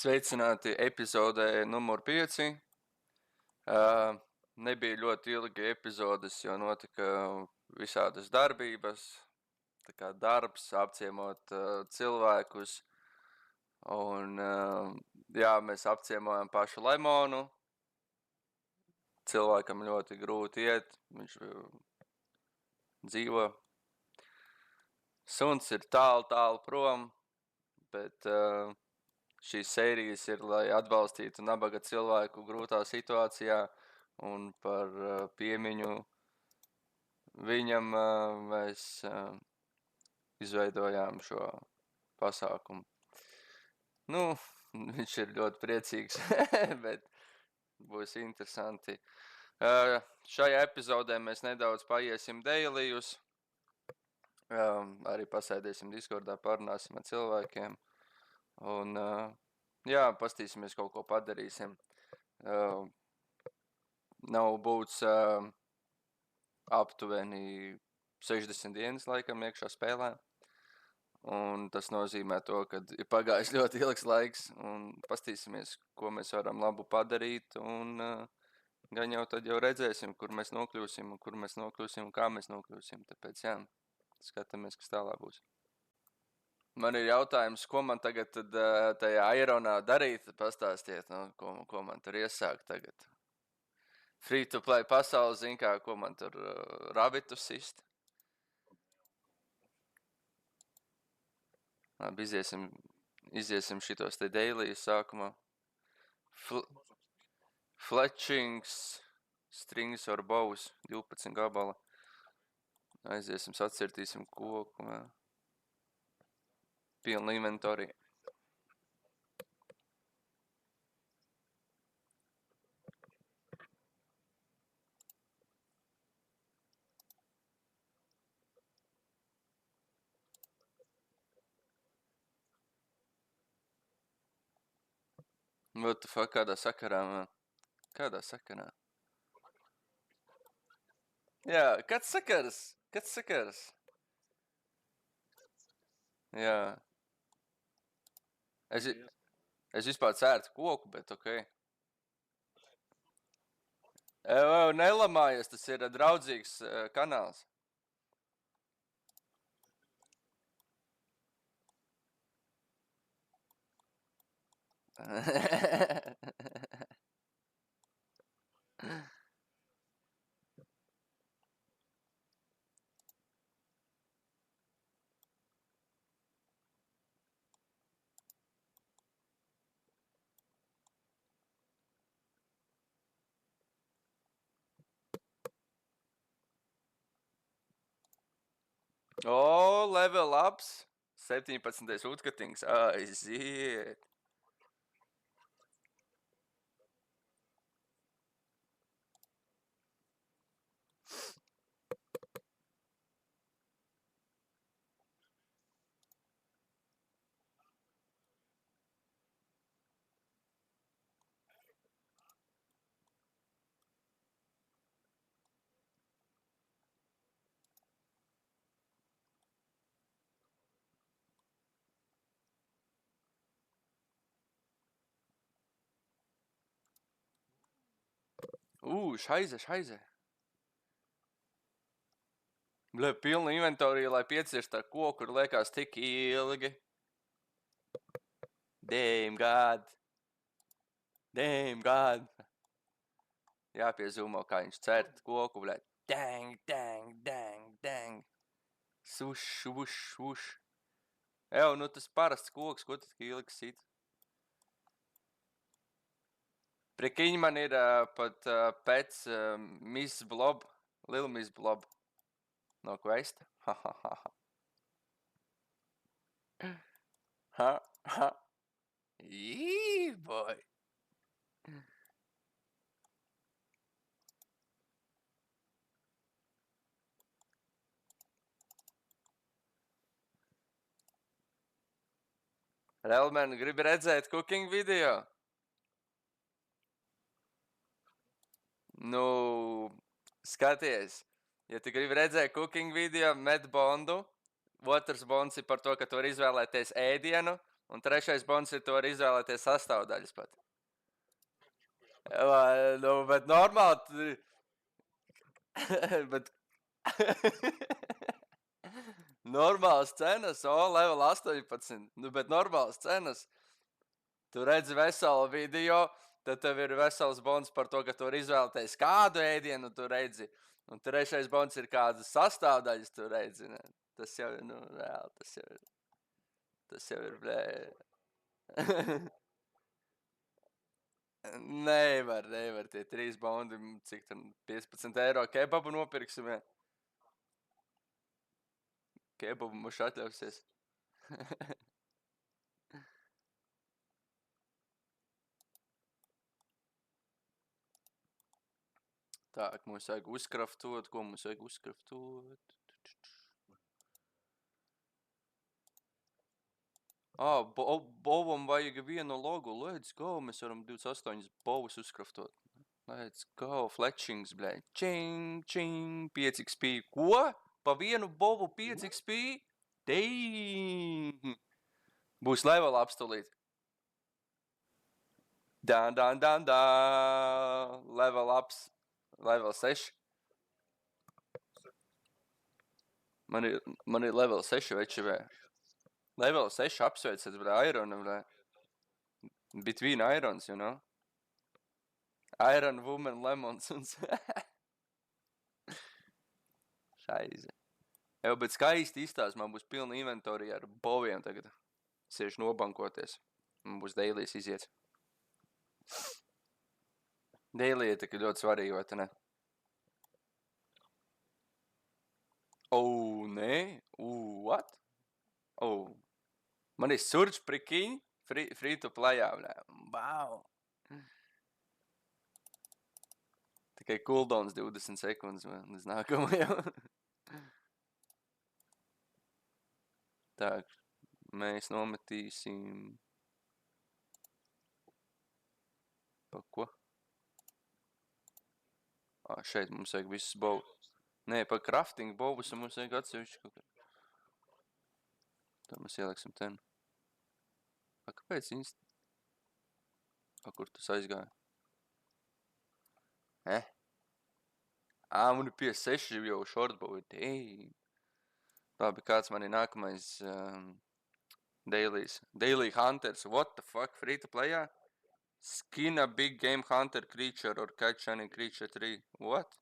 Sveicināti epizodē numur 5. Nebija ļoti ilgi epizodes, jo notika visādas darbības, tā kā darbs, apciemot cilvēkus. Un, jā, mēs apciemojam pašu Lemonu. Cilvēkam ļoti grūti iet, viņš dzīvo. Suns ir tālu prom, bet šīs sērijas ir, lai atbalstītu nabaga cilvēku grūtā situācijā, un par piemiņu viņam mēs izveidojām šo pasākumu. Nu, viņš ir ļoti priecīgs, bet būs interesanti. Šajā epizodē mēs nedaudz paiesim dailyjus, arī pasēdēsim Discordā, parunāsim ar cilvēkiem. Un, jā, pastīsimies, kaut ko padarīsim. Nav būts aptuveni 60 dienas laikam iekšā spēlē. Un tas nozīmē to, ka ir pagājis ļoti ilgs laiks, un pastīsimies, ko mēs varam labu padarīt, un gan jau tad jau redzēsim, kur mēs nokļūsim, un kā mēs nokļūsim. Tāpēc, jā, skatāmies, kas tālāk būs. Man ir jautājums, ko man tagad tad, tajā Ironā darīt, pastāstiet, ko man tur iesākt tagad. Free to play pasauli, zin kā, ko man tur rabitu sist. Labi, iziesim šitos te dailijas sākumā. Fletchings, strings or bows, 12 gabala. Aiziesim, sacirtīsim koku. Pilna inventorija. What the fuck, kādā sakarā, man? Kādā sakarā? Jā, kāds sakars? Jā. Es vispār cērtu koku, bet ok. Nelamājies, tas ir draudzīgs kanāls. Level ups. 17. Utkatings. Aiziet. Šaize. Ble, pilna inventorija, lai piecirst tā koku, kur liekas tik ilgi. Damn God. Jāpiezīmo, kā viņš cert koku, ble. Dang. Suš. Ew, nu tas parasts koks, ko tad ilgi sit? Prekiņ man ir pat pēc Miss Blob, Lil Miss Blob no Questa. Ha. Yee, boy. Relman, gribi redzēt cooking video? Nu, skaties, ja tu gribi redzēt cooking video, met bondu. Otrs bonds ir par to, ka tu vari izvēlēties ēdienu, Un trešais bonus ir to var izvēlēties sastāvdaļas pat. Nu, bet normāli... bet... normālas cenas, level 18. Nu, bet normālas cenas. Tu redzi veselu video, tad tev ir vesels bonus par to, ka tu vari izvēlēties kādu ēdienu, tu redzi. Un trešais bonus ir kādas sastāvdaļas, tu redzi. Ne? Tas jau ir, nu, reāli, tas jau ir, blē. nevar, tie 3 bondi, cik tur 15 eiro kebabu nopirksim. Kebabu mums atļausies. Tā, mums vajag uzkraftot, ko mums vajag uzkraftot? Bovam vajag vienu logu, let's go, mēs varam 28 bovus uzkraftot. Let's go, fletchings, blē. Čing, 5 XP. Ko? Pa vienu bovu 5 XP? Dang! Būs level apstulīt. Dan. Level ups. Level 6. Man ir level 6 veči, vē. Level 6 apsveicat, blē, Iron, blē. Between Irons, you know? Iron Woman Lemons un... Šaize. Jau, bet skaisti izstās, man būs pilna inventorija ar boviem tagad. Sieši nobankoties. Man būs dailies iziet. Daily ir tik ļoti svarīgi, vai te ne? Nē? What? Man ir surge prikiņ, free to playā, blē. Wow! Tikai cooldowns 20 sekundes, līdz nākamajam. Tā, mēs nometīsim... Pa ko? Šeit mums vajag visus bovus. Nē, pa crafting bovus mums vajag atsevišķi kaut kā. Tā mēs ieliksim ten. Kāpēc viņas... Kur tas aizgāja? Man ir 56 jau shortbow. Labi, kāds man ir nākamais dailies? Daily Hunters. What the fuck? Free to playā? Skin a big game hunter creature or catch any creature 3. What?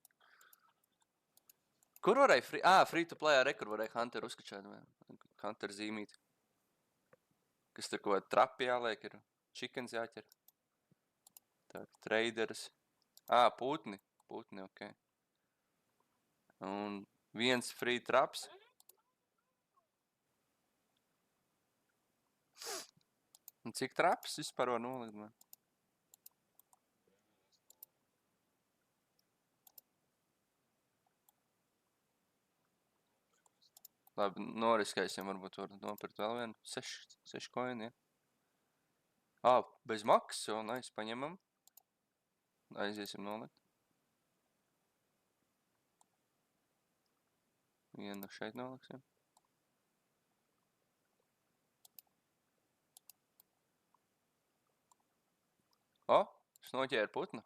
Kur varēja free to playā rekur varēja hunter uzskačāt? Hunter zīmīt. Kas tur ko trapi jāliek ir? Chickens jāķer. Tā, traders. Putni. Putni, ok. Un viens free traps. Un cik traps vispār var nolikt, man? Labi, noriskaisim, varbūt var nopirkt vēl vienu. 6 koini, ja? Bez maksas, jau, nice, paņemam. Aiziesim nolikt. Vienu šeit noliksim. Es noķēru putnu.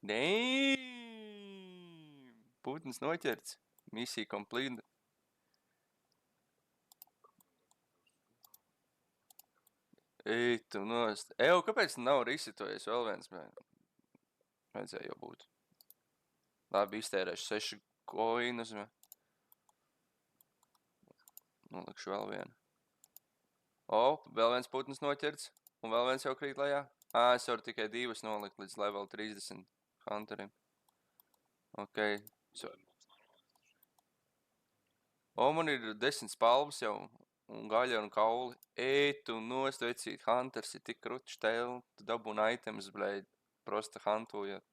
Damn! Putns noķerts. Misija complete. Tu nost. Kāpēc nav risitojies vēl viens? Vajadzēja jau būt. Labi, iztērēšu 6 koinus. Nolikšu vēl vienu. Vēl viens putns noķerts. Un vēl viens jau krīt lejā. Es varu tikai 2 nolikt līdz level 30 hunterim. Ok. Man ir 10 spalvas jau. Un gaļa un kauli. Tu nost, vecīt, hunters ir tik kruti štēli. Tu dabūna items, blēd, prosta huntujot.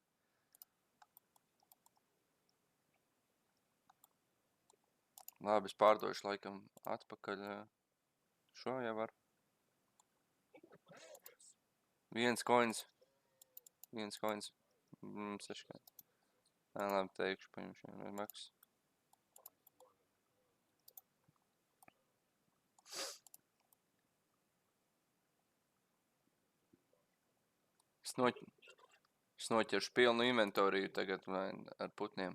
Labi, es pārdošu laikam atpakaļ. Šo jau var. 1 coins. 1 coins. 6 coins. Labi, teikšu, paņemšu vai maksas. Es noķeršu pilnu inventoriju tagad ar putniem.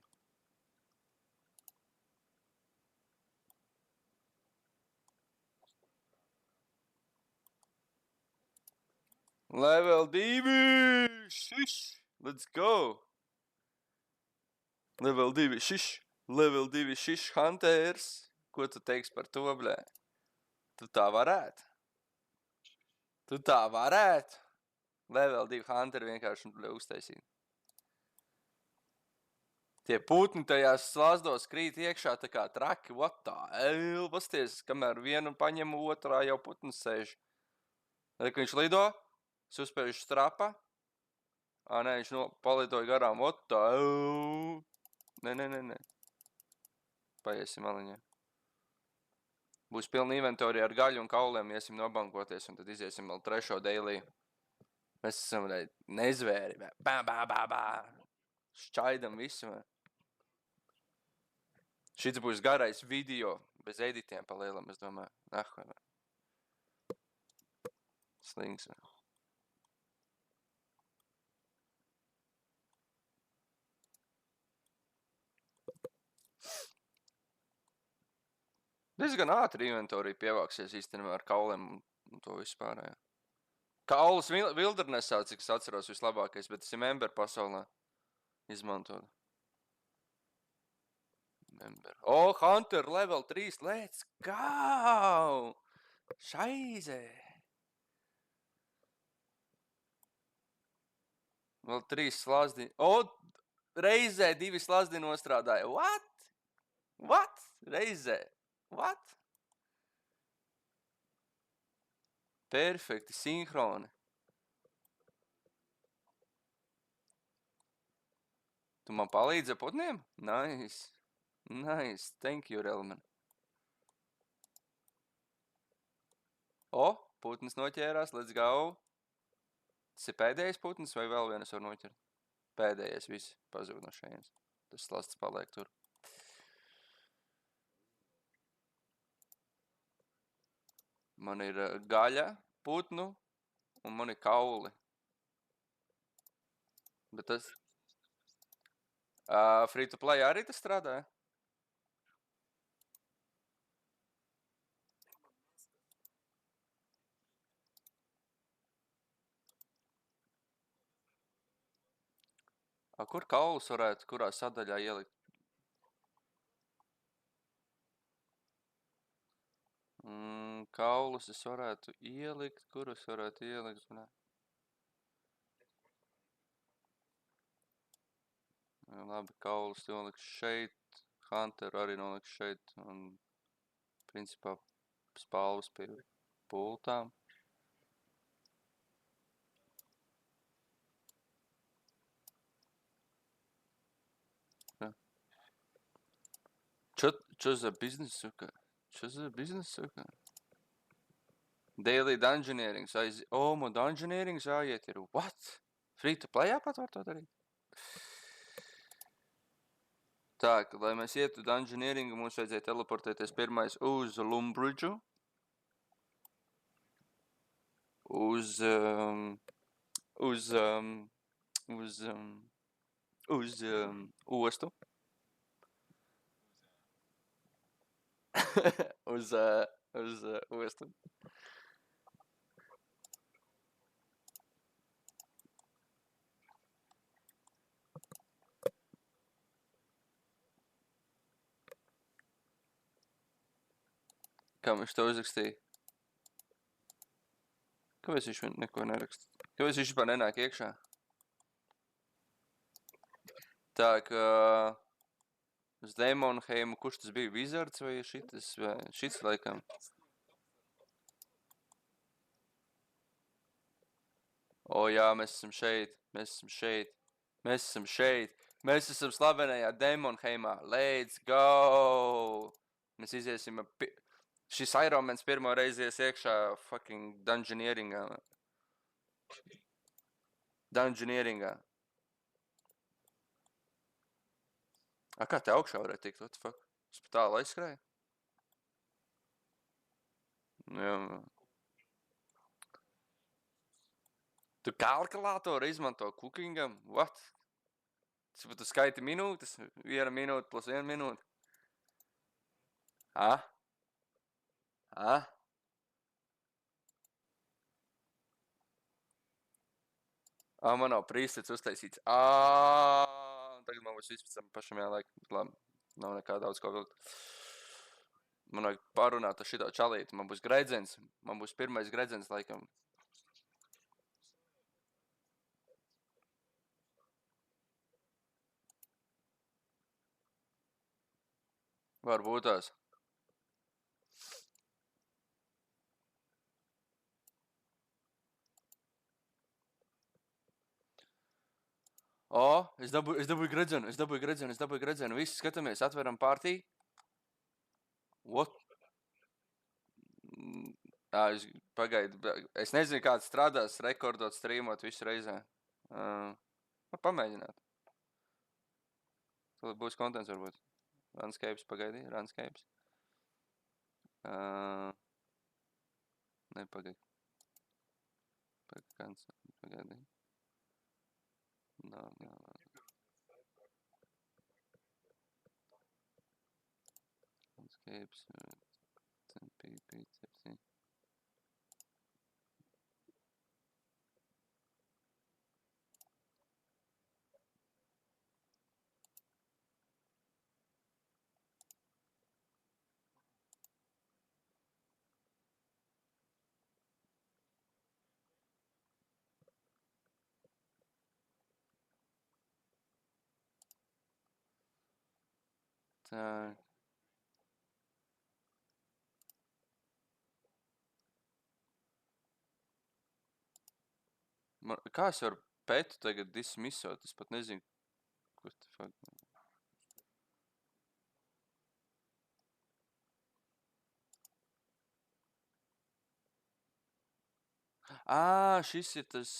Level 2! Šiš! Let's go! Level 2 šiš! Level 2 šiš hunters! Ko tu teiksi par to, blē? Tu tā varētu? Tu tā varētu? Level 2 hunteri vienkārši uztaisīt. Tie putni tajās slazdos krīt iekšā tā kā traki. What the hell? Pasties, kamēr vienu paņem, otrā jau putns sēž. Tad, kad viņš lido, suspēž strapa. Nē, viņš palidoja garām. What the hell? Nē. Paiesim maliņā. Būs pilna inventorija ar gaļu un kauliem, iesim nobankoties, un tad iziesim vēl 3. daily. Mēs esam nezvēri. Bā. Šķaidam visu. Šits būs garais video, bez editiem pa lielam, es domāju. Slings. Diezgan ātri inventorija pievāksies īstenībā ar kauliem un to vispārējā. Kaulus Wildernessā, cik es atceros, vislabākais, bet tas ir member pasaulē izmantot. Member. Hunter level 3, let's go! Šaizē! Vēl 3 slazdi. Reizē 2 slazdi nostrādāja. What? Reizē. What? Perfekti, sinhroni. Tu man palīdzi ar putniem? Nice. Thank you, Relman. Putns noķērās, let's go. Tas ir pēdējais putns vai vēl vienas var noķert? Pēdējais visi pazūd no šajienes. Tas slasts paliek tur. Man ir gaļa, putnu un man ir kauli. Bet tas... Free to play arī tas strādāja? Kur kaulus varētu, kurā sadaļā ielikt? Kaulus es varētu ielikt, kurus varētu ielikt? Labi, kaulus noliks šeit, Hunter arī noliks šeit un principā spalvas pie pultām. Čo za biznes, suka? Daily dungeonierings. Man dungeonierings jāiet ir. What? Free to play pat var to darīt? Tā, lai mēs ietu dungeonieringu, mums vajadzēja teleportēties pirmais uz Lumbridžu. Uz ostu. uz ostu. Kā viņš to uzrakstīja? Kāpēc viņš neko neraksta? Kāpēc viņš vispār nenāk iekšā? Tā, ka uz Demonheimu, kurš tas bija? Wizards vai šits laikam? Jā, mēs esam šeit. Mēs esam slavenajā Demonheimā. Let's go! Mēs iziesim... Šis Ironmans pirmo reizi ies iekšā fucking dungeonieringā. Kā te augšā varētu tikt? What the fuck? Es pat tālu aizskrēju? Jā. Tu kalkulātoru izmanto cookingam? What? Tu skaiti minūtes? 1 minūte plus 1 minūte? Man nav prīsets uztaisīts. Tagad man būs vispār pašam jālaik. Labi, nav nekā daudz ko vilkt. Man vajag pārunāt ar šitā čalīti. Man būs gredzens. Man būs pirmais gredzens laikam. Varbūt tās. Es dabūju gredzenu. Visi skatāmies, atveram partiju. What? Pagaidi. Es nezinu, kāds strādās, rekordot, streamot visu reizē. Pamēģināt. Tad būs kontents varbūt. Runscapes, pagaidi, Runscapes. Nepagaidi. Pagaidi. No. Runscapes. PP. Tā. Kā es varu pētu tagad dismissot? Es pat nezinu, kur te fuck. Šis ir tas...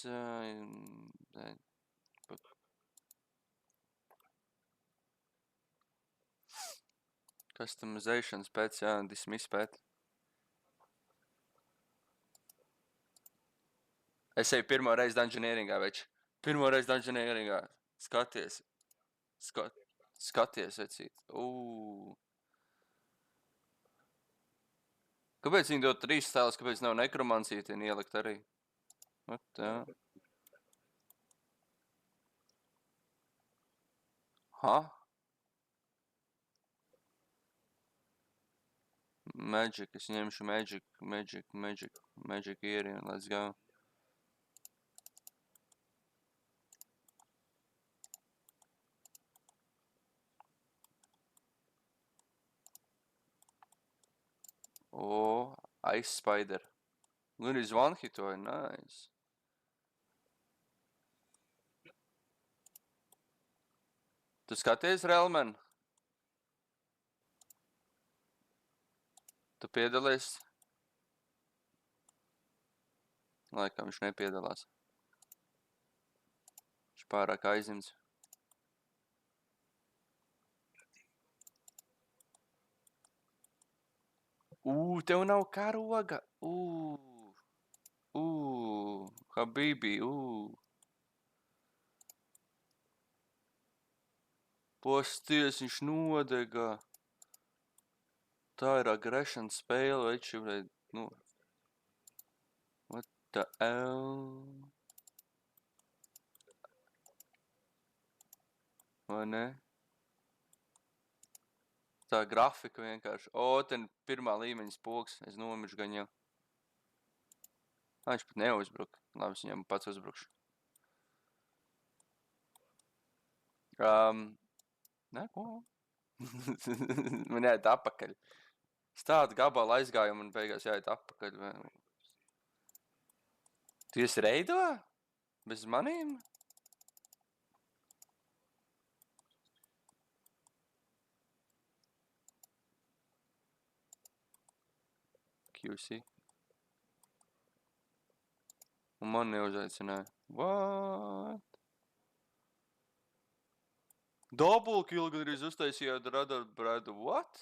Customizations pēc, dismiss pēc. Es eju pirmo reizi dungeonieringā, veči. Pirmo reizi dungeonieringā. Skaties. Skaties, vecīt. Kāpēc viņi dod 3 stēlus, kāpēc nav nekromancītien ielikt arī? What the? Magic, es ņemšu magic ierien, let's go. Ice Spider. Good is one hit toy, nice. Tu skaties, Relman? Tu piedalies? Laikam viņš nepiedalās. Viņš pārāk aizņemts. Tev nav karoga. Habibi, Posties, viņš nodega. Tā ir aggression spēle, veči, What the hell? Vai ne? Tā grafika vienkārši. Ten pirmā līmeņa spoks. Es nomiršu gan jau. Viņš pat neuzbruka. Labi, es viņam pats uzbrukšu. Neko. Man jāiet apakaļ. Stādu gabalu aizgāju un beigās jāiet apakaļ. Tu esi reido? Bez manīm? QC. Un man neuzaicināja. What? Double kill gandrīz uztaisījāt radar brēdu. What?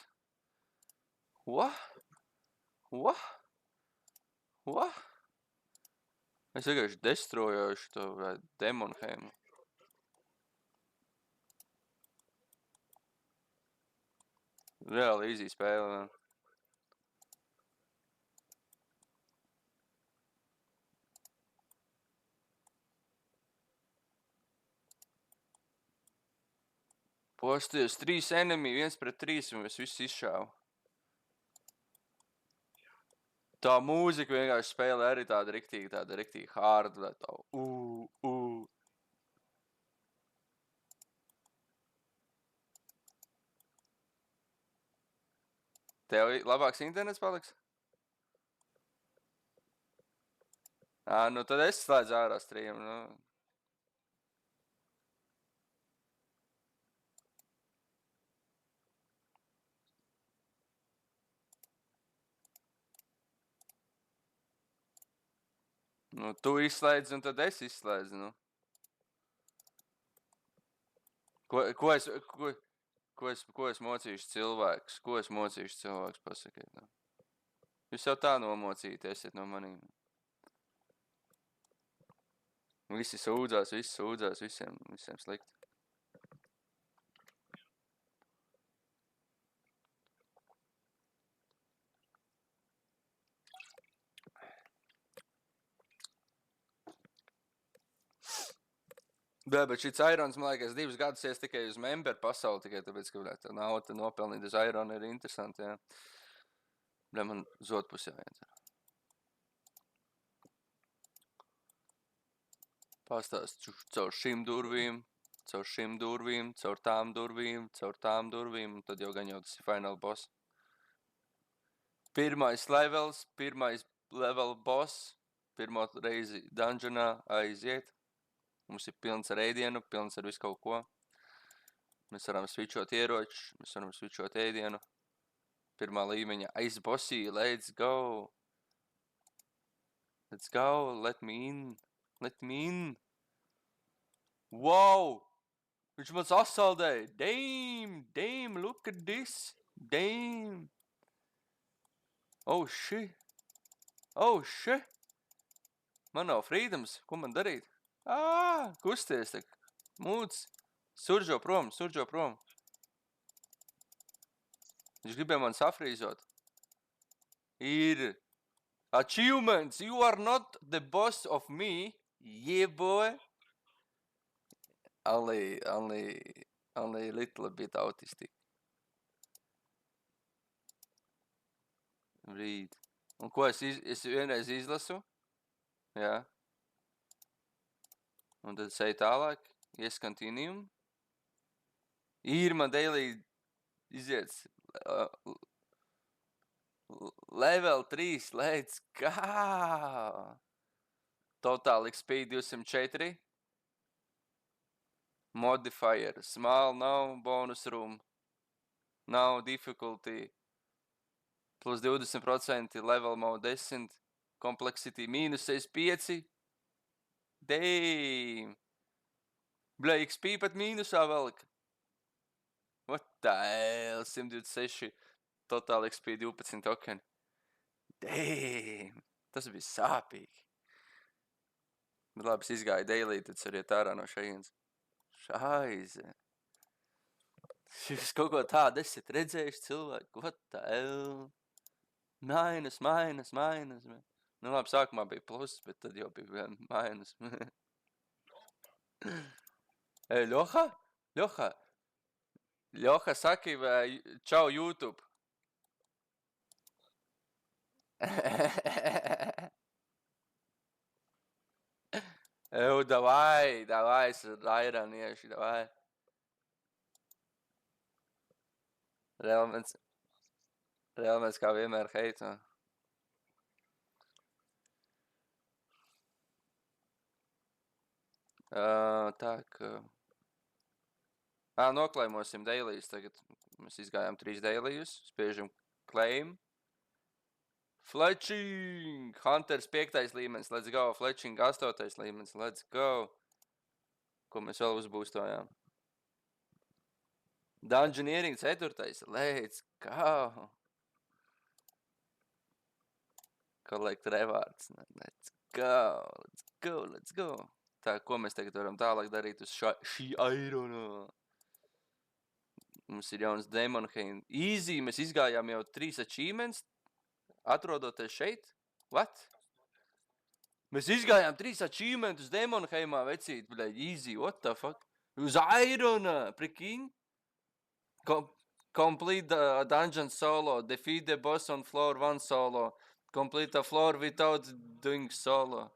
Es vienkārši destrojošu to Demonheimu. Reāli easy spēle, man. Posties 3 enemy, 1 pret 3, un es visu izšāvu. Tā mūzika vienkārši spēlē arī tāda riktīgi hard, vai tā Tev labāks internets paliks? Nu tad es slēdzu ārā streamu, nu. Nu, tu izslēdzi, un tad es izslēdzu, nu. Ko es mocīšu cilvēkus? Ko es mocīšu cilvēkus, pasakiet, nu. Jūs jau tā nomocīti esiet no manīm. Visi sūdzās, visiem slikti. Bet šits Irons, man liekas, 2 gadus ies tikai uz member pasauli, tikai tāpēc, ka tā nauda nopelnīt uz Iron ir interesanti, jā. Bet man uz otru pusi jāiet. Pastāst caur šīm durvīm, caur tām durvīm, un tad jau gan jau tas ir final boss. Pirmais level boss, pirmo reizi dungeonā aiziet. Mums ir pilns ar ēdienu, pilns ar visu kaut ko. Mēs varam switchot ieročus, mēs varam switchot ēdienu. Pirmā līmeņa aizbossī, let's go. Let's go, let me in. Wow! Viņš mans asaldēja. Damn, look at this. Damn. Oh, shit. Man nav freedoms, ko man darīt? Kusties, tak. Mūds. Surģo prom. Viņš gribēja man safrīzot. Ir. Achievements, you are not the boss of me. Yeah, boy. Only a little bit autistic. Read. Un ko es vienreiz izlasu? Jā. Un tad es eju tālāk. Yes, continue. Ir man daily iziets. Level 3, let's go. Total XP 204. Modifier. Small, no bonus room. No difficulty. Plus 20%. Level mode 10. Complexity minus 65. Damn. Bļa, XP pat mīnusā velk. What the hell? 126. Total XP 12 token. Damn. Tas bija sāpīgi. Bet labi, es izgāju daily, tad es arī ārā no šajienes. Šaize. Jūs kaut ko tādu esat redzējuši cilvēku? What the hell? Minus. Nu labi, sākumā bija plus, bet tad jau bija minus. Ļoha saki, vai čau YouTube. Davai, es raironieši, davai. Reāli kā vienmēr heito. Tā, ka... Noklaimosim dailijas tagad. Mēs izgājām 3 dailijas. Spiežam claim. Fletching! Hunters 5. līmenis, let's go. Fletching 8. līmenis, let's go. Ko mēs vēl uzbūstojām? Dungeoneering 4. Let's go. Collect rewards. Let's go. let's go. Tā, ko mēs tagad varam tālāk darīt uz šī Irona? Mums ir jauns Demon Heim. Easy, mēs izgājām jau 3 achievements, atrodoties šeit. What? Mēs izgājām 3 achievements uz Demon Heimā, vecīt, bļa, easy, what the fuck? Uz Irona, prikiņ? Complete the dungeon solo, defeat the boss on floor 1 solo, complete the floor without doing solo.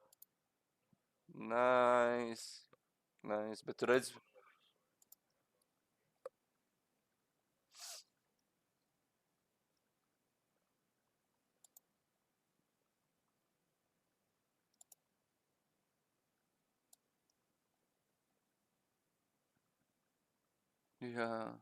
Nice, bet tu redz... Jā.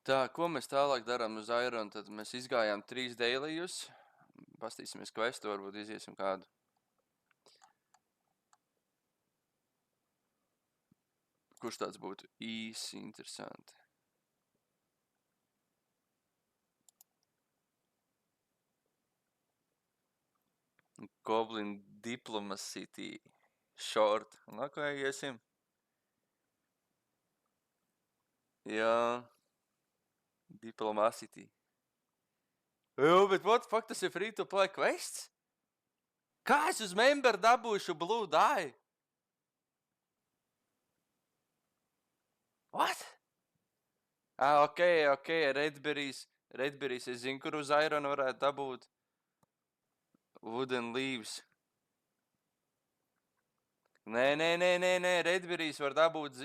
Tā, ko mēs tālāk darām uz Iron, tad mēs izgājām 3 dailyjus. Pastīsimies questu, varbūt iziesim kādu. Kurš tāds būtu īsi interesanti? Goblin Diplomacy Short. Nākamajā iesim. Jā. Diplomacy. Jā, bet what the fuck, tas ir free to play quests? Kā es uz member dabūšu Blue Die? What? Ok, Redberries, es zinu, kur uz Iron varētu dabūt. Wooden Leaves. Nē, Redberries var dabūt...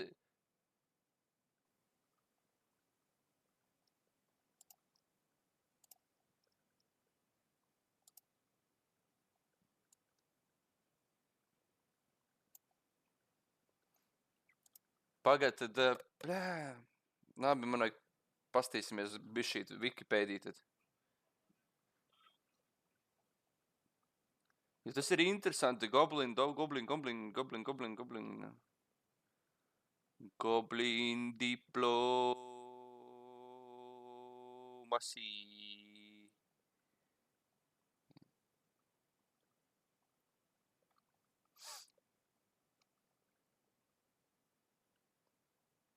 Pagad, tad... Labi, man vajag pastīsimies bišķīt Wikipēdiju tad. Jo tas ir interesanti. Goblin Diplomacy.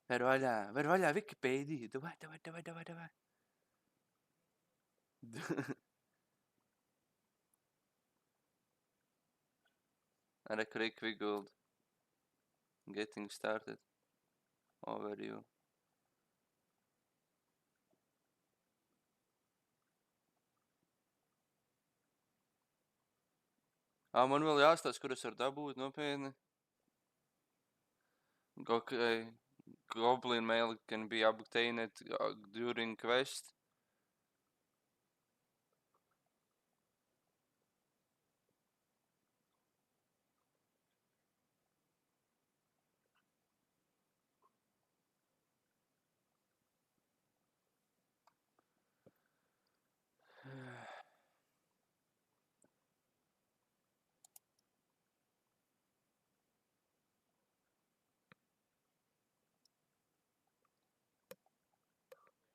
Ver vaļā Wikipēdiju. Davai. Quick Wiggled. Getting started. Overview. Man vēl jāstāsta, kur es varu dabūt nopietni. Okay. Goblin mail can be obtained during quest.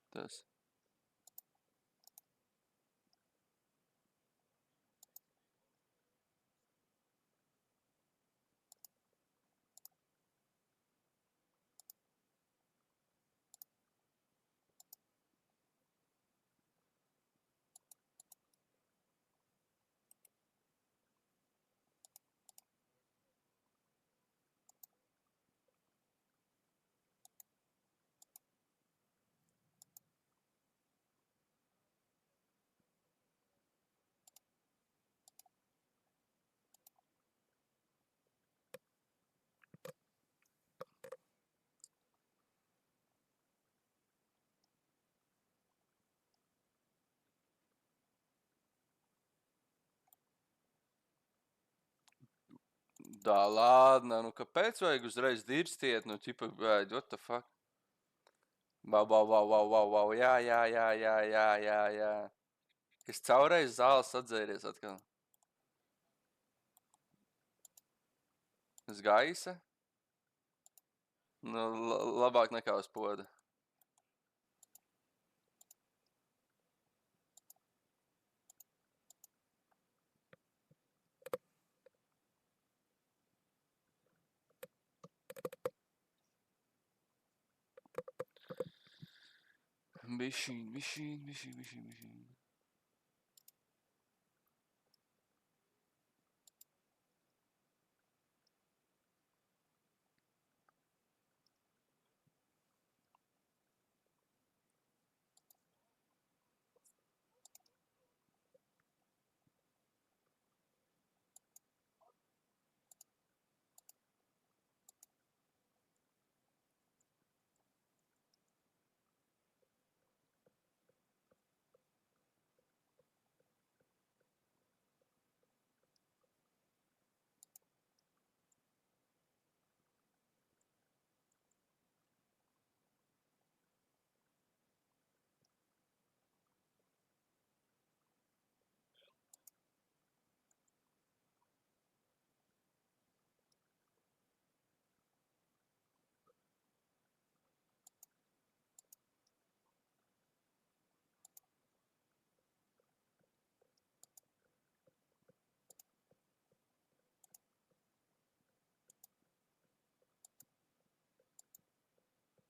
Tas. Da ladna, nu kāpēc vajag uzreiz dirstiet, nu ķipa, what the fuck? Wow, jā. Kas caurreiz zāles atzēries atkal. Uz gaisa? Nu, labāk nekā uz poda. Bišķiņ.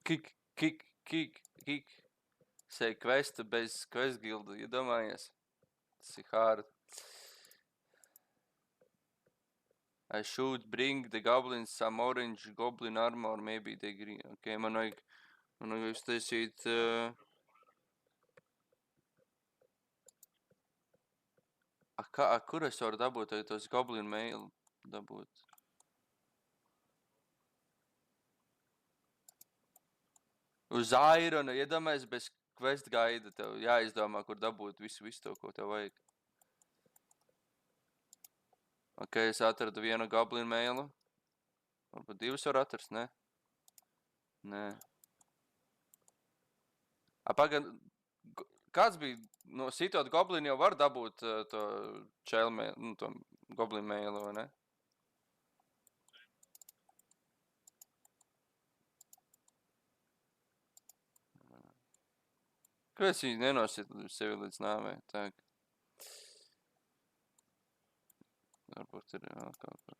Kik. Say quest bez quest gildu, iedomājies? Tas ir hard. I should bring the goblins some orange goblin armor, maybe they green. Ok, man vajag uztaisīt... Kur es varu dabūt tos goblin mail dabūt? Uz Irona, iedomājies bez quest gaida, tev jāizdomā, kur dabūt visu to, ko tev vajag. Ok, es atradu vienu goblin mailu. Varbūt divas var atrast, ne? Nē. Pagad, kāds bija, no sitot goblinu jau var dabūt to čēlu mailu, to goblin mailu, vai ne? Kāpēc viņi nenosit sevi līdz nāvei? Tā. Varbūt ir vēl kaut kā.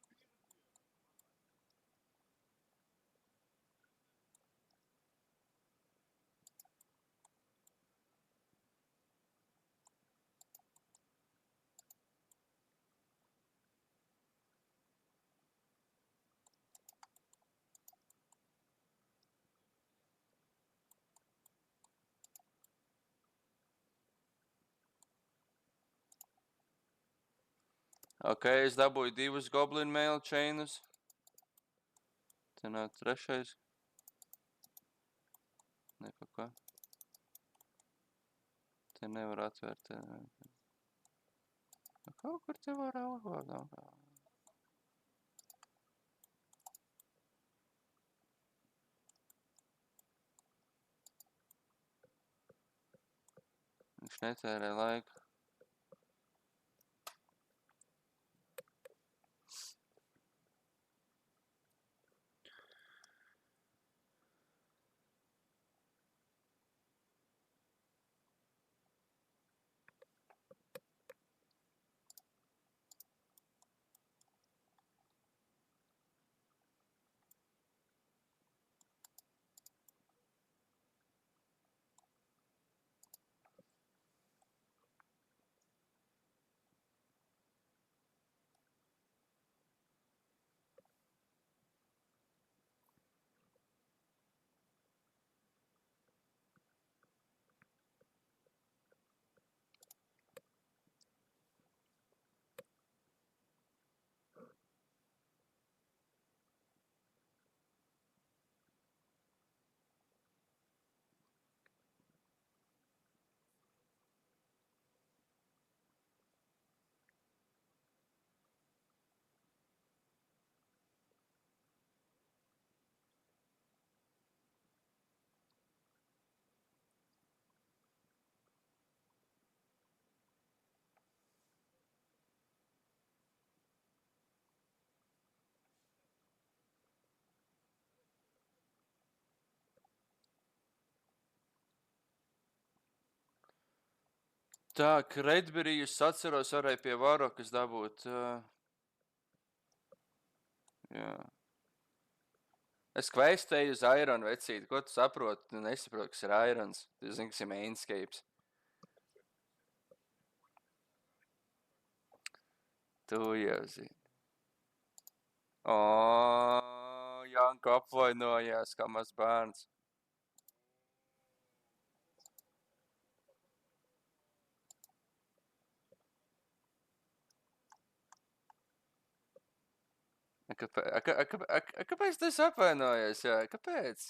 Ok, es dabūju divus goblin mail chainus. Te nav trešais. Ne, pa ko. Te nevar atvērt. Kaut kur te var atvērt. Viņš netērē laiku. Tā, Redberryjus atceros varēja pie Varokas dabūt. Jā. Es kvestēju uz Iron vecīti. Ko tu saproti? Tu nesaproti, kas ir Irons. Tu zini, kas ir Mainscapes. Tu jau zini. O, Janka apvainojās kā maz bērns. Kāpēc tu esi apvainojies? Jā? Kāpēc?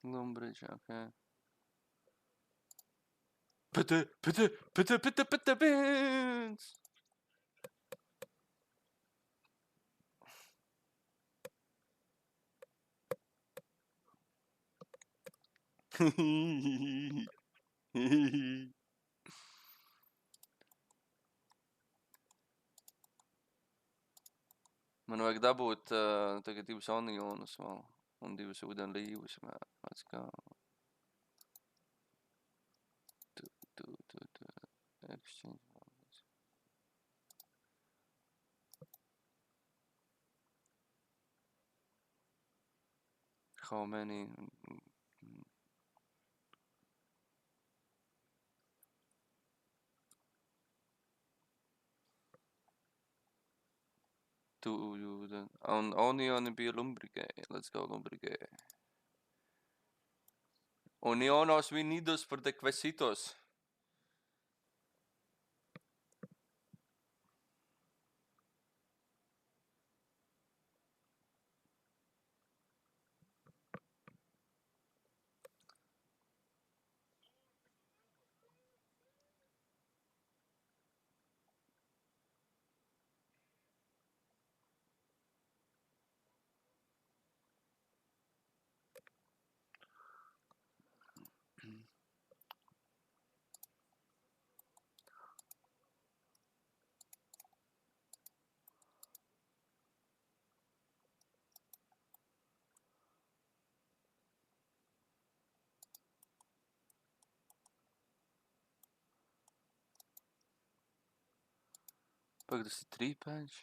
Lumbridge, okay. Pata beans! Man vajag dabūt tagad 2 onionus vēl un 2 ūdenlīvus. Let's go. Exchange. How many? Un onioni bija lumbrigē. Let's go lumbrigē. Unionos venidos por de quesitos. Pagaid, tas ir trīpēņš.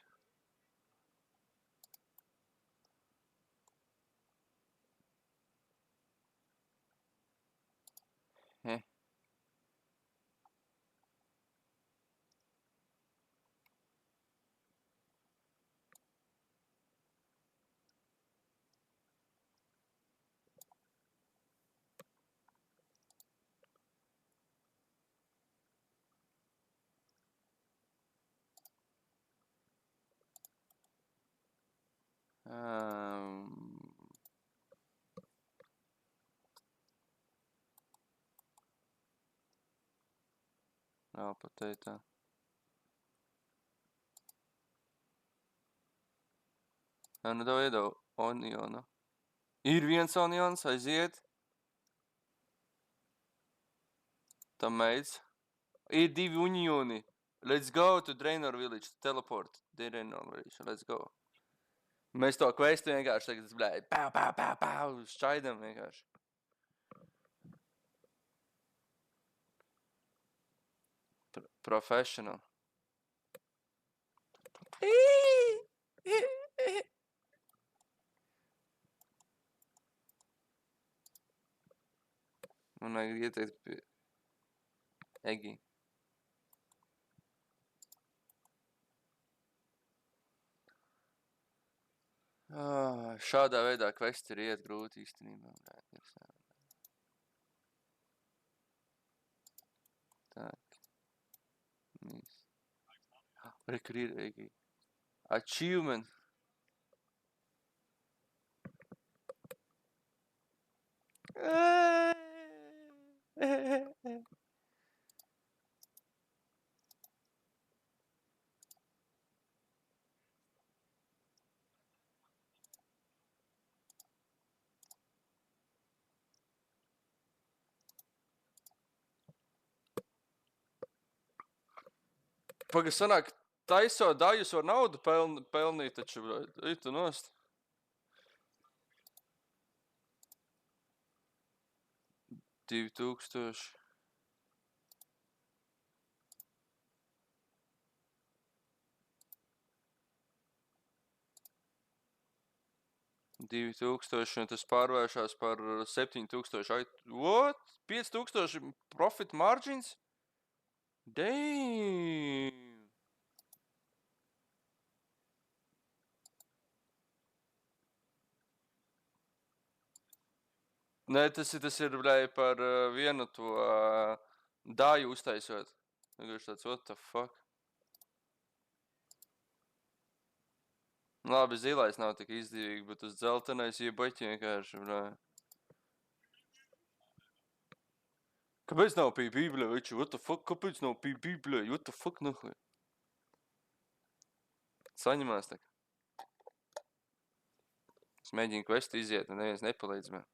Jā, pateikt tā. Jā, nu tev iedevu onionu. Ir viens onions, aiziet. Tam meids. Ir 2 onioni. Let's go to Draenor Village. Teleport. Draenor Village. Let's go. Mēs to questu vienkārši tagad, blēj, pāu, šķaidam vienkārši. Professional. Man vajag ieteikt pie Egi. Šādā veidā questi ir iet grūti īstenībā. Tak. Nīs. Rekur ir Egi. Achievement. Paga sanāk, taisot dajus var naudu pelnīt, taču, tu nost. Divi tūkstoši. Divi tūkstoši, un tas pārvēršās par 7,000. What? 5,000 profit margins? Damn! Nē, tas ir, blēj, par vienu to dāju uztaisot. Vienkārši tāds, what the fuck? Labi, zilais nav tik izdevīgi, bet uz dzeltenais iebaķi vienkārši, blēj. Kāpēc nav PP, blēj, veči? What the fuck? Kāpēc nav PP, blēj? What the fuck, nahuj? Saņemās tak. Es mēģinu questu iziet, un neviens nepalīdz man.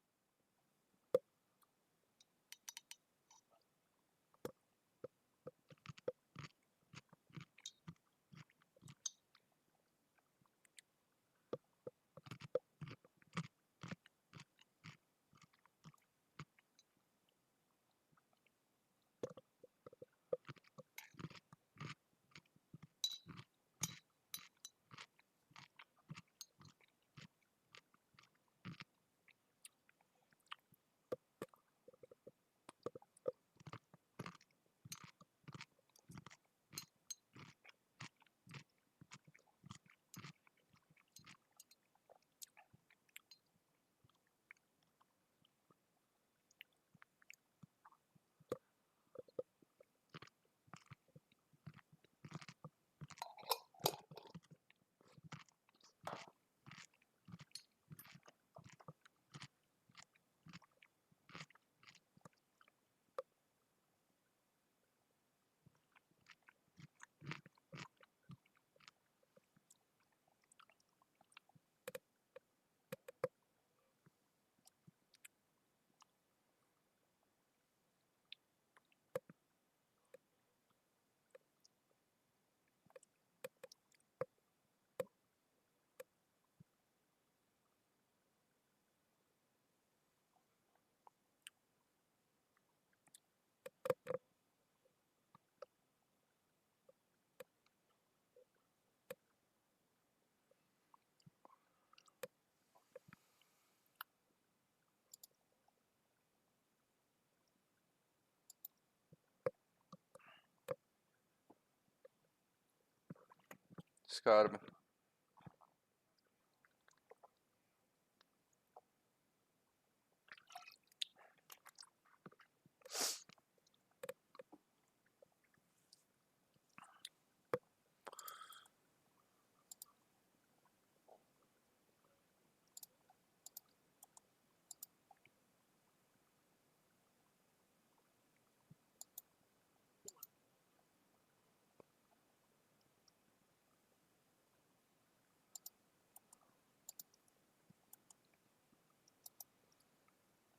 Skarbi.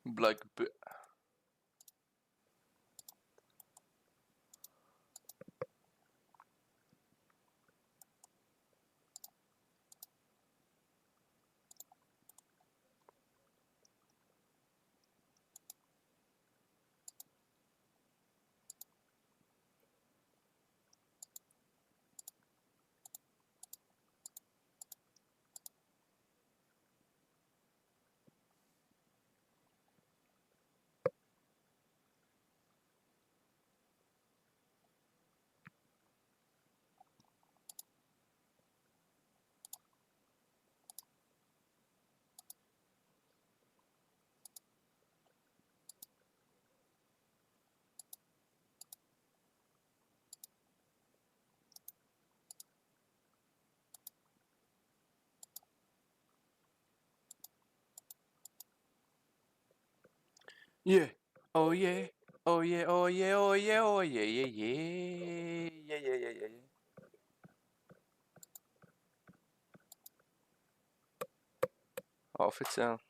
Black Yeah. Oh yeah. Oh yeah. Oh yeah. Oh yeah. Oh yeah. Yeah. Yeah. Yeah. Yeah. Yeah. Yeah. Oficiāli.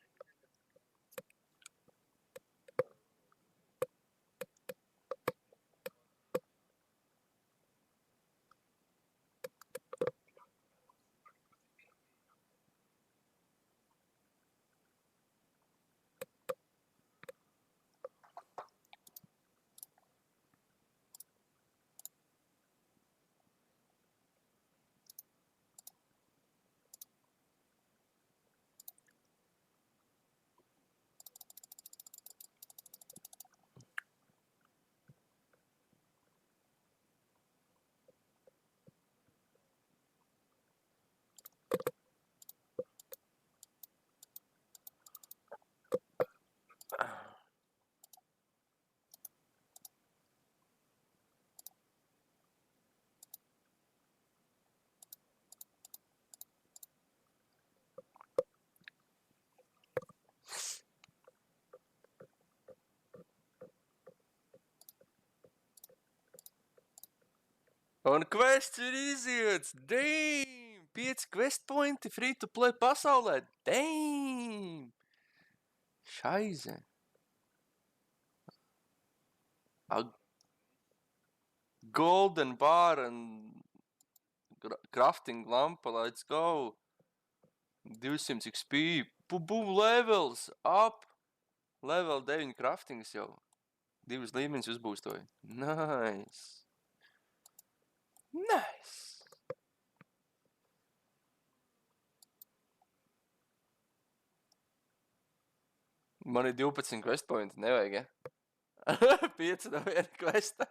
Un quests ir iziets! Damn! 5 quest pointi free to play pasaulē! Damn! Šaize! A golden bar and crafting lampa, let's go! 200 XP! Boom, levels! Up! Level 9 craftings jau. 2 līmeņus uzbūstoju. Nice! Nice! Man ir 12 quest pointi, nevajag, ja? 5 no viena questa.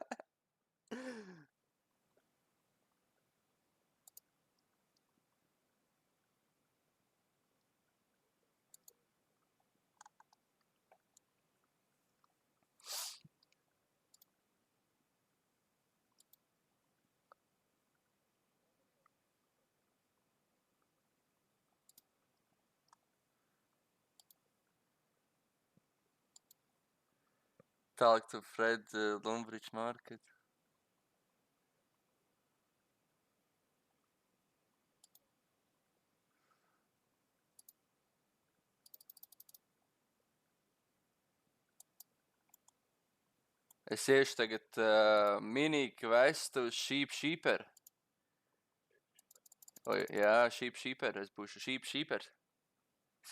Talk to Fred Lumbridge Market. Es iešu tagad mini questu Sheeper. Jā, Sheeper. Es būšu Sheeper.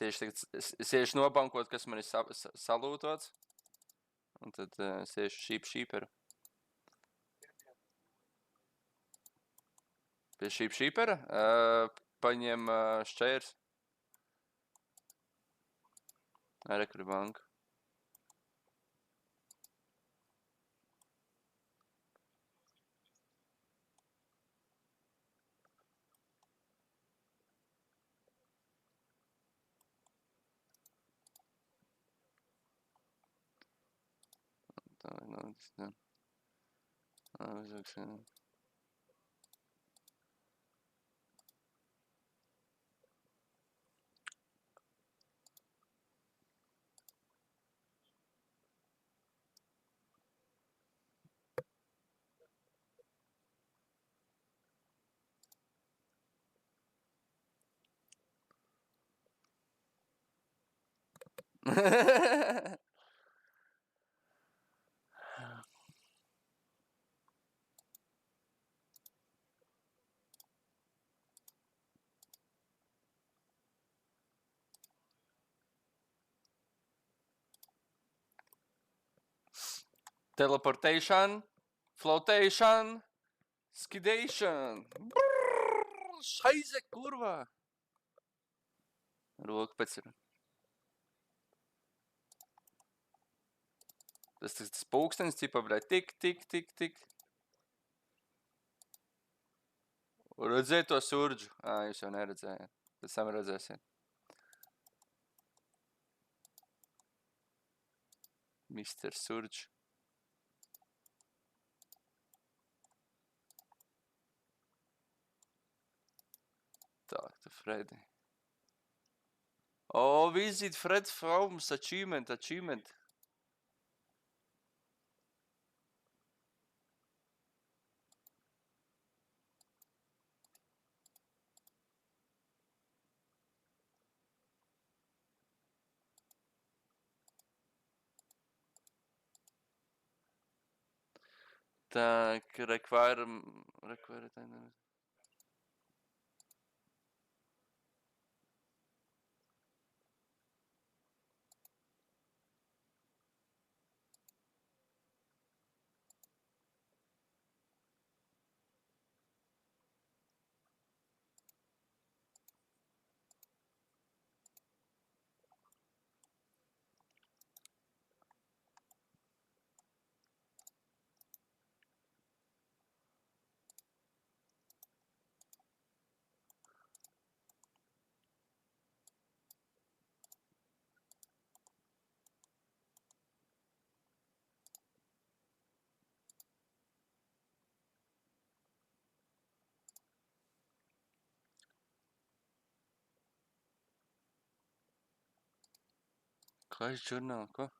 Es iešu nobankot, kas man ir salūtots. Un tad es iešu Sheeper. Pie Sheepera paņem šķērs. Rekrubanku. Tā, tas tā. Uzraksim. Teleportation, flotation, skidation. Brrr, šaize, kurva. Roka pēc ir. Tas pulkstenis, cipa, bļai, tik. Redzēju to surdžu. Jūs jau neredzējāt. Pēc tam redzēsiet. Mr. Surge. Tā, tu Fredi. Visit Fred From's achievement. Tā, require. Clash Journal, ko?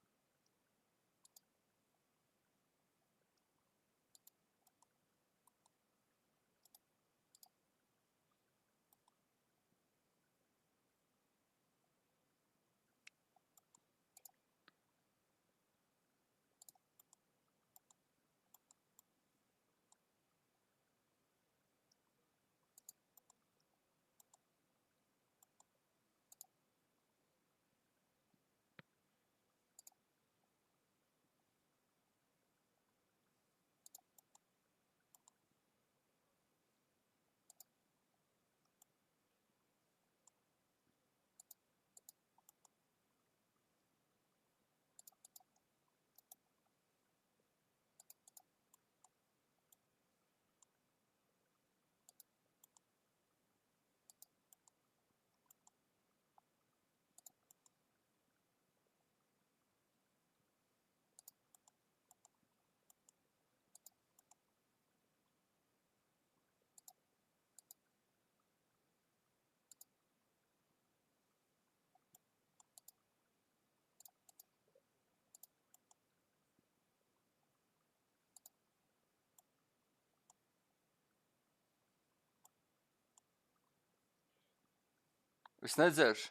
Es nedzeršu.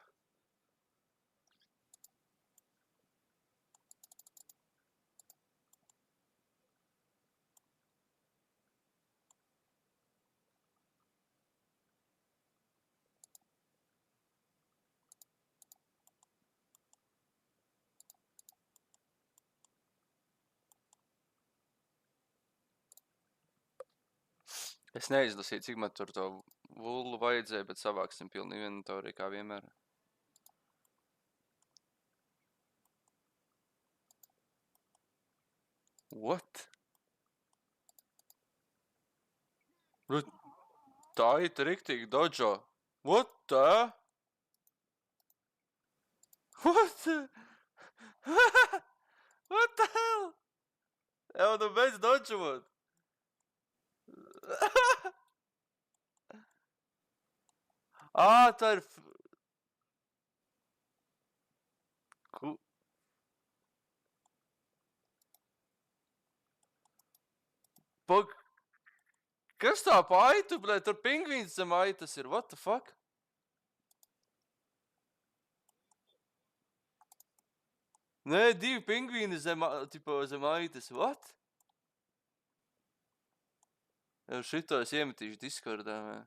Es neizlasīju, cik man tur to vullu vajadzēja, bet savāksim pilnu inventoriju, kā vienmēr. What? Tā ir riktīgi dojo. What the? What the? What the hell? Jau nu beidz dodžot. Tā ir... Kas tā pa aitu, blē? Tur pingvīns zem aitas ir. What the fuck? Nē, 2 pingvīni zem aitas. What? Jau šito es iemetīšu Discordā, mē.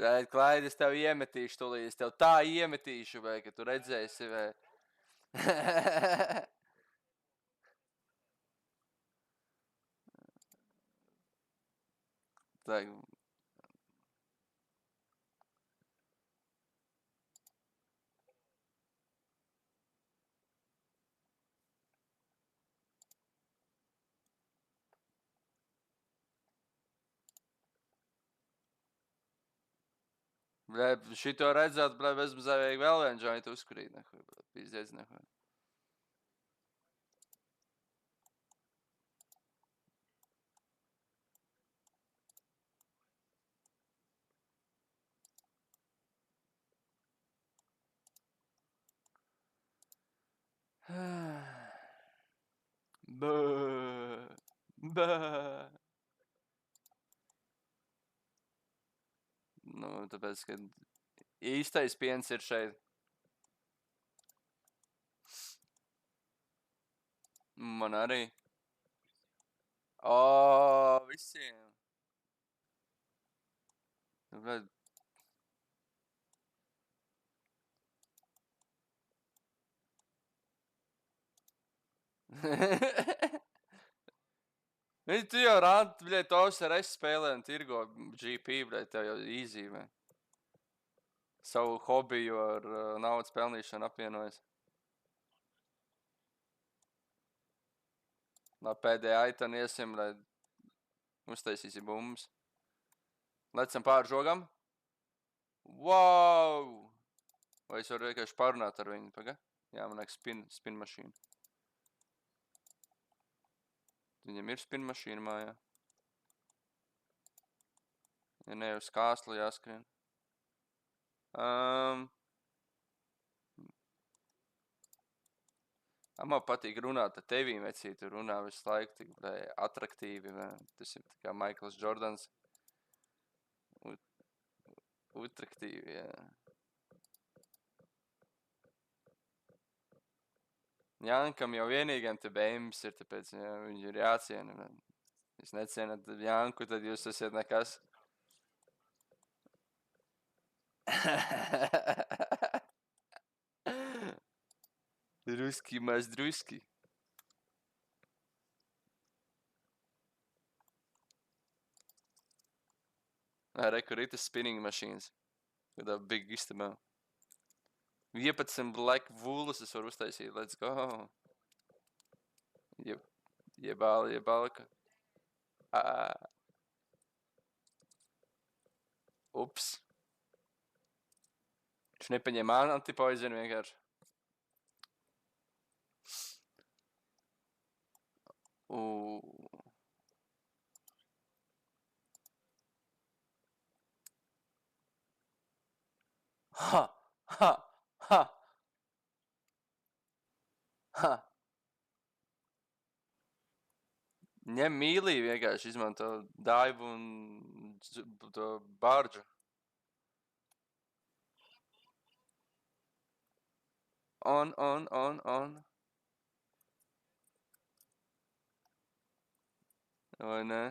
Klaidi, es tev iemetīšu tūlīt, es tev tā iemetīšu, vai, ka tu redzēsi, vai. Tā, bļē, šito redzēt, bļē, bezmazēvīgi vēl vien jointu uzkurīt, nehuj, bļē, pīzdēdz, nehuj. Bā, bā. Nu, tāpēc, ka īstais piens ir šeit. Man arī. O, visiem. Bļē. Tu jau rādi, bļē, tos ar es spēlē un tirgo GP, bļē, tev jau īzīmē. Savu hobiju ar naudas pelnīšanu apvienojas. Lai pēdējā aitan iesim, lai uztaisīsi bumbas. Lecam pāri žogam. Wow! Vai es varu vienkārši parunāt ar viņu, paga? Jā, man liekas spin mašīna. Viņam ir spin mašīna mājā. Ja ne, uz kāslu jāskrien. Man patīk runāt ar tevīm, vecī, tu runā visu laiku tik atraktīvi. Tas ir tā kā Maikls Jordans. Utraktīvi, jā. Jankam jau vienīgam te bēmas ir, tāpēc viņu ir jāciena. Jūs necienat Janku, tad jūs esat nekas. Druski, maz druski. Reku ritas spinning machines. Kādā big istabā. 11 black woolas es varu uztaisīt. Let's go. Jebālika. Ups. Viņš nepaņēma antipoizenu vienkārši. Ha! Ha! Ha! Ha! Ņem mīlī vienkārši izmanto daivu un to bārdžu. On. Vai ne?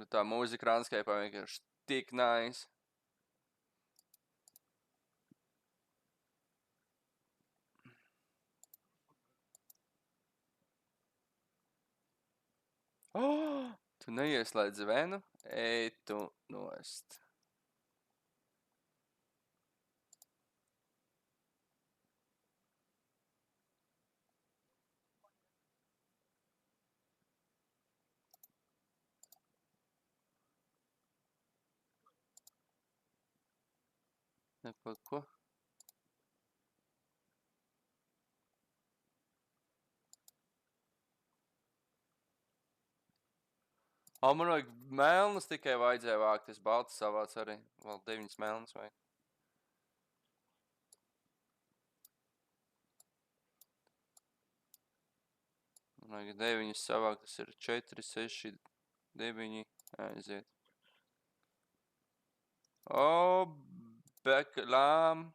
Tā mūzika Runskapā vienkārši tik nice. Oh! Tu neieslēdzi venu? Ej tu nost. Nepa ko? Man vajag melnus tikai vajadzēja vākt. Es baltas savāc arī. Vēl 9 melnus vajag. Man vajag 9 savākt. Tas ir 4, 6, 9, aiziet. O, beklām.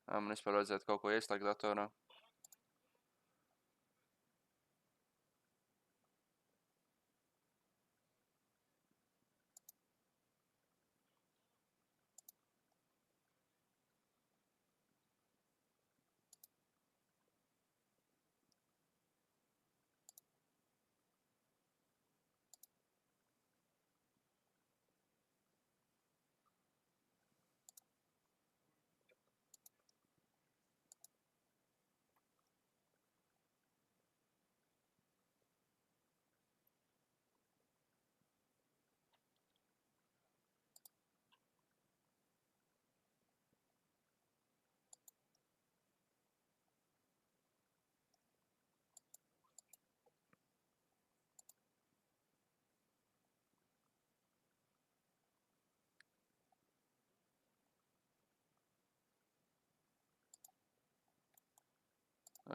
Man vispār vajadzētu kaut ko ieslēgt datorā.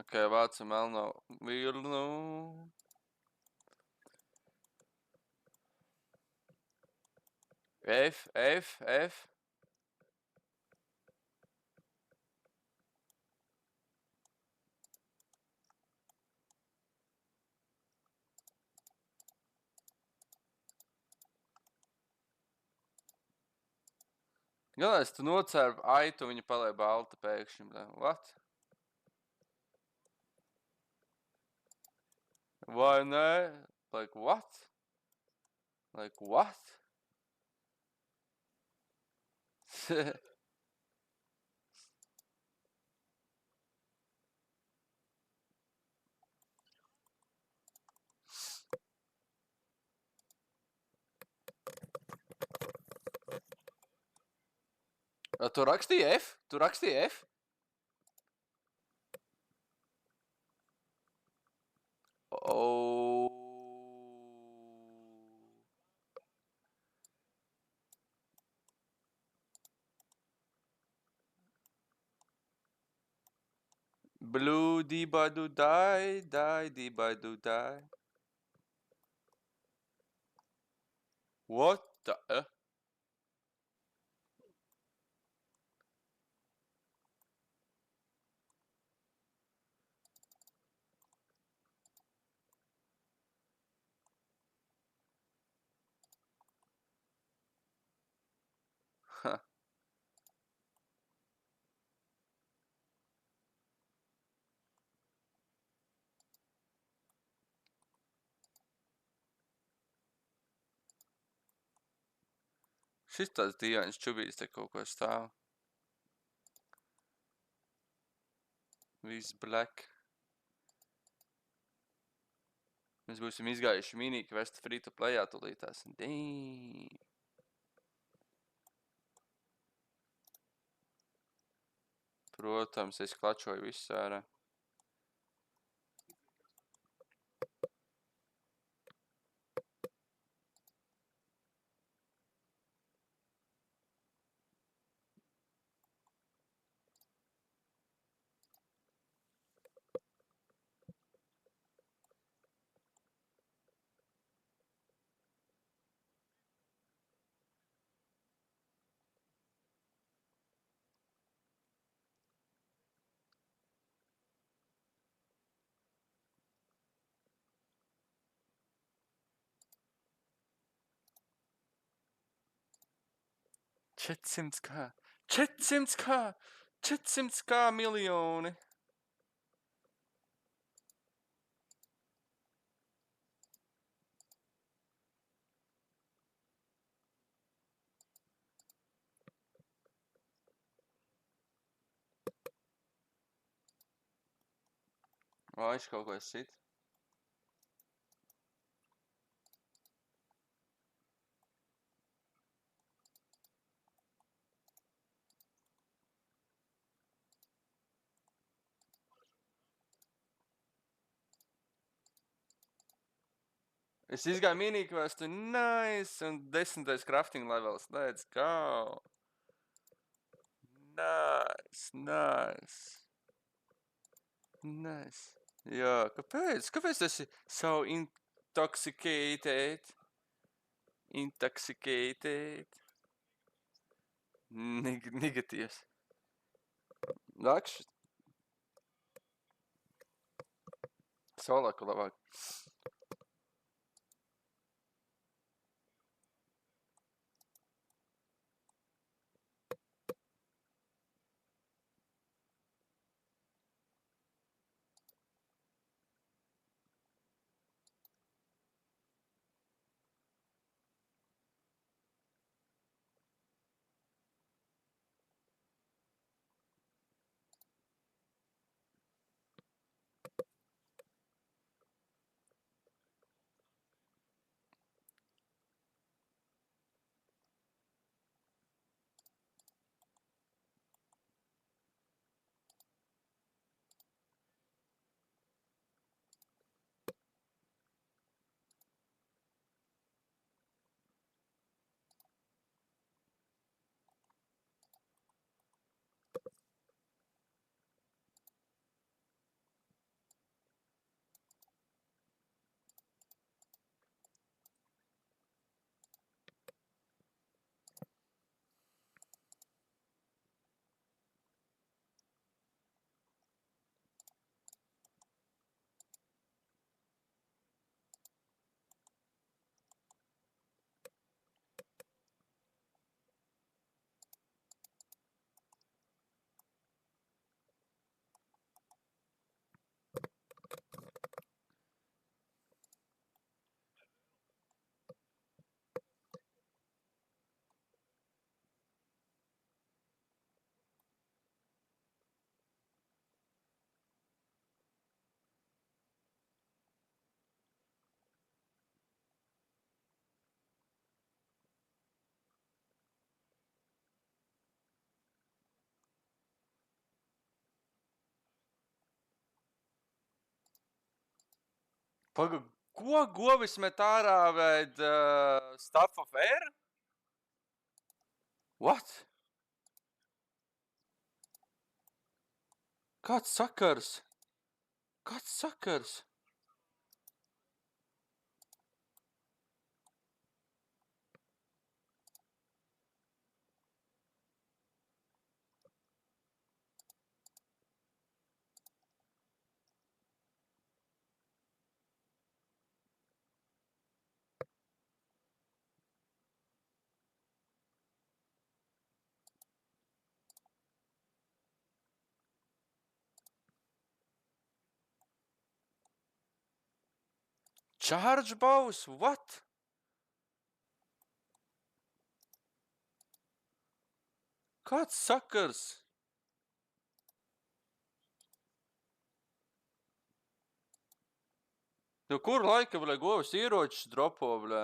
Ok, vācu melno vilnu. F. Galvenais, tu nocērvi aitu, viņa paliek balta pēkšņi. What? Vai nē? Like what? Like what? Tu rakstīji F? Tu rakstīji F? Oh. Blue dee-ba-doo die, dee-ba-doo die. What the? Huh. Šis tāds dīvains čubīs te kaut ko stāv. Viss black. Mēs būsim izgājuši mini quest free to playā tulītās. Damn. Protams, es klačoju visu ārā. Četsimts kā miljoni. Vai viņš kaut ko sit? Es izgāju mini questu, nice, un 10. crafting levels, let's go. Nice. Jā, kāpēc? Kāpēc tas ir so Intoxicated. Intoxicated. Negatīvs. Lakš. Solaku labāk. Paga, ko govis met ārā ved Stuff of Air? What? Kāds sakars? Kāds sakars? Charge bows? What? Kāds sakars? Nu, kur laika, bļā, govis ieročus dropo, bļā?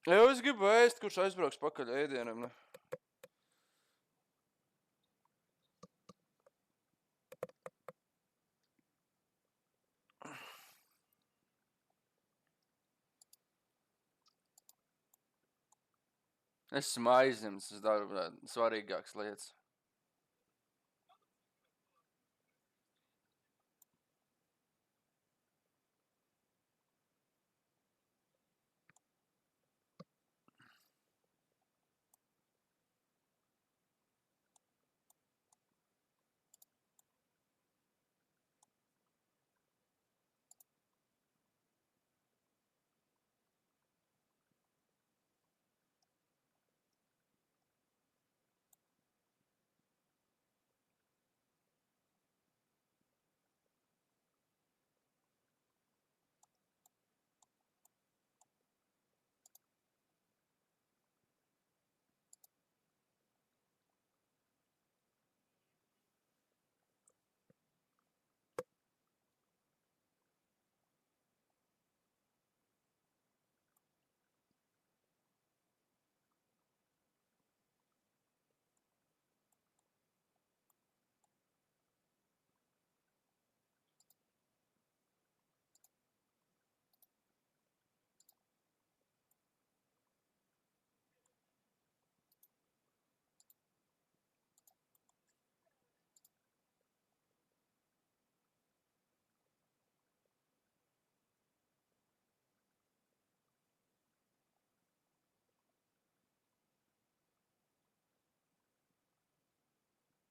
Jā, es gribu ēst, kurš aizbrauks pakaļ ēdienam, ne? Es esmu aizņemts, es daru, bļā, svarīgākas lietas.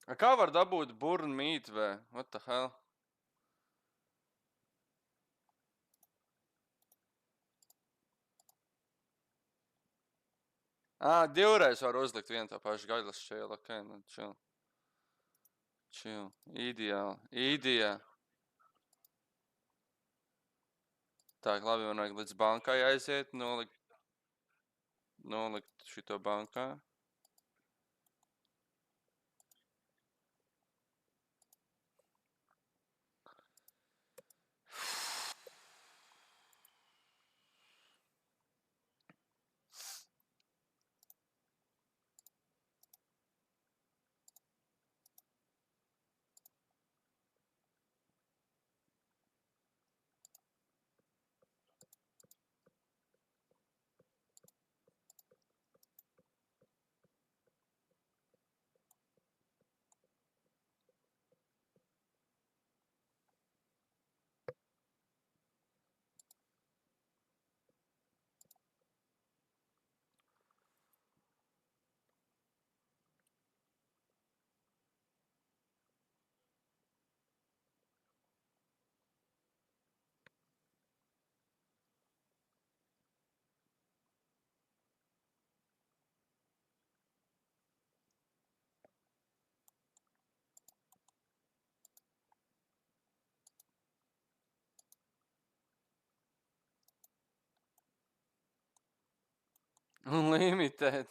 Kā var dabūt burn meat vai? What the hell? Divreiz var uzlikt vienu tā pašu gaļas šķēlu. Ok, nu chill. Chill. Ideāli. Tā, labi, man vajag līdz bankai aiziet, nolikt šito bankā. Limited.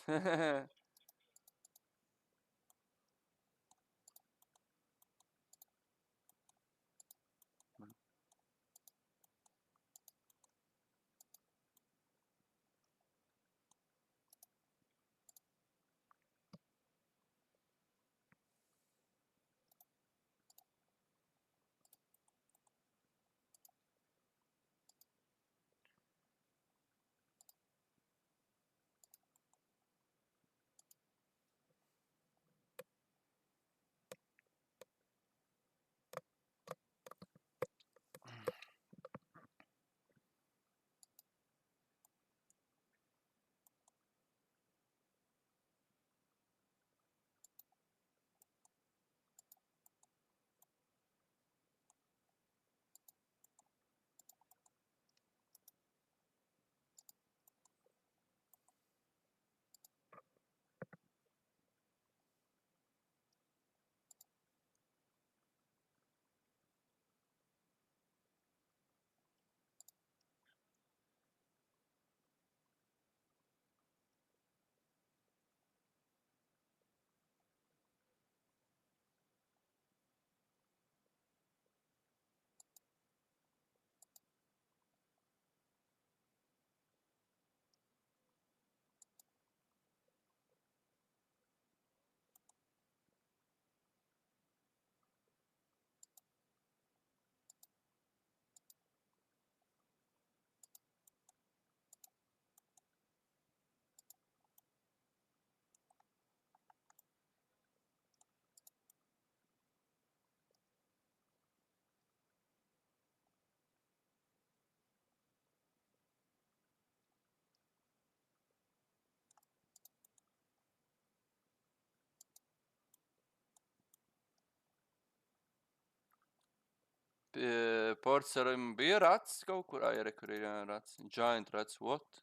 Porcerim bija rats kaut kur. Ir, kur ir rats. Giant rats, what?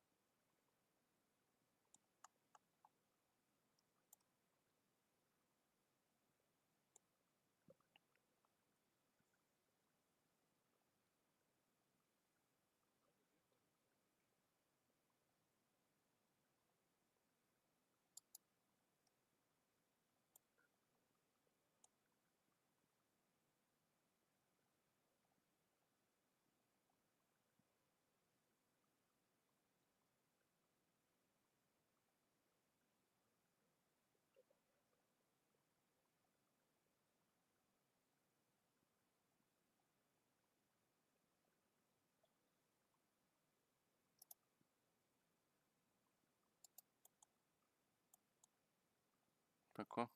Par ko?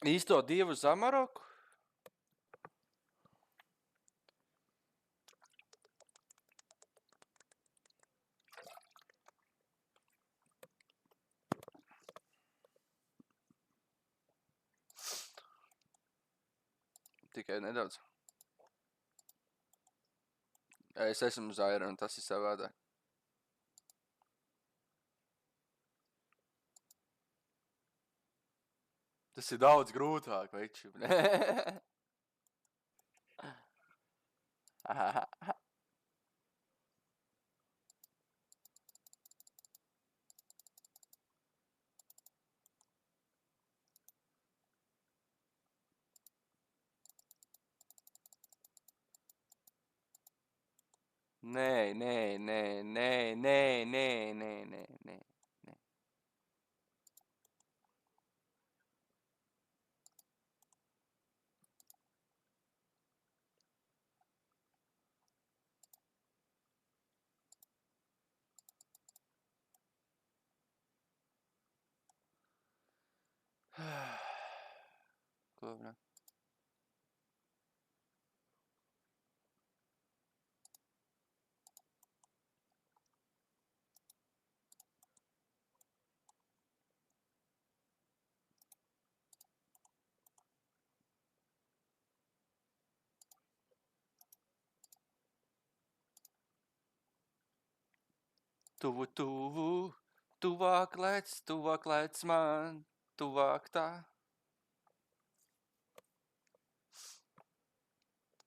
Īsto dievu Zamaroku? Tikai nedaudz. Es esmu Zaira, un tas ir savādāk. Tas ir daudz grūtāk, veči. Nē. Ko, ne? Tuvāk lec man, tuvāk tā.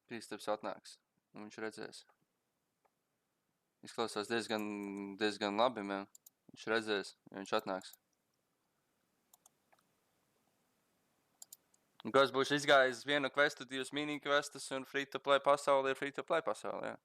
Kristaps atnāks, un viņš redzēs. Izklausās diezgan labi, man. Viņš redzēs, ja viņš atnāks. Un kas būs izgājis vienu questu, 2 mini questus, un free-to-play pasauli ir free-to-play pasauli, jā.